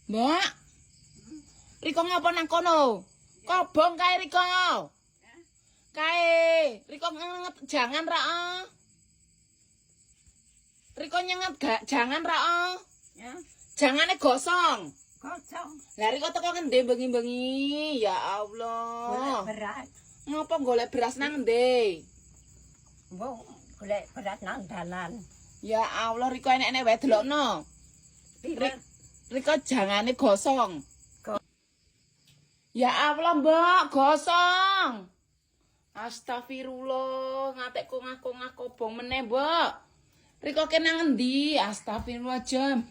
Mbak, Riko ngapa nang kono? Kobong kae Riko. Kae, Riko nyenget jangan ra. Riko nyenget gak jangan ra. Ya, Jangane gosong. kosong. Lah Riko teko ngendi bengi-bengi? Ya Allah. Berat. Ngapa golek beras nang endi? Wong golek berat nang dalan. Ya Allah, Riko enek-enek wae delokno. Pira? Riko jangane gosong. Go- Ya Allah, Mbak, gosong. Astagfirullah, ngatekku ngaku kobong meneh, Mbak. Riko kene ngendi? Astagfirullah jam.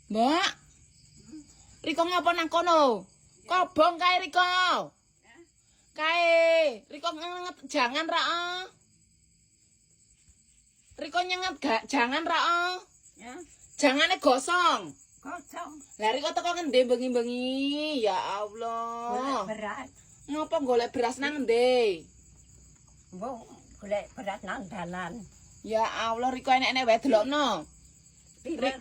Mbak. Riko ngapa nang kono? Kobong kae Riko. Kae, Riko nyenget jangan ra. Riko nyenget gak jangan ra. Ya, Jangane gosong. kosong. Lah Riko teko ngendi bengi-bengi? Ya Allah. Golek berat. Ngapa golek beras nang endi? Wong golek berat nang dalan. Ya Allah, Riko enek-enek wae delokno. Pira?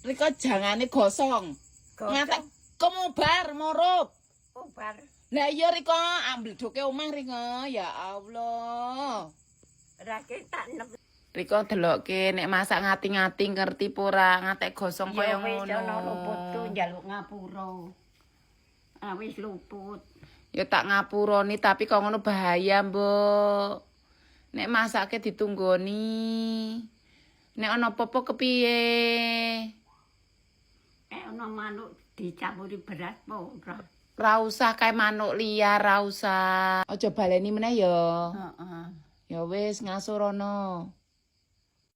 Riko jangane gosong. Ngatek kemubar murup. Obar. Lah iya Riko ambil doke omah Riko. Ya Allah. Rake tak nep. Riko delokke nek masak ngati-ngati ngerti pura ngatek gosong kaya Wis ana ngono. luput tuh njaluk ngapura. Ah wis luput. Ya tak ngapuroni tapi kok ngono bahaya, Mbok. Nek masake ditunggoni. Nek ana apa-apa kepiye? Ana manuk dicampuri beras po ora. Ra usah kae manuk liar, ra usah. Aja baleni meneh ya. Heeh. Ya wis ngasurono.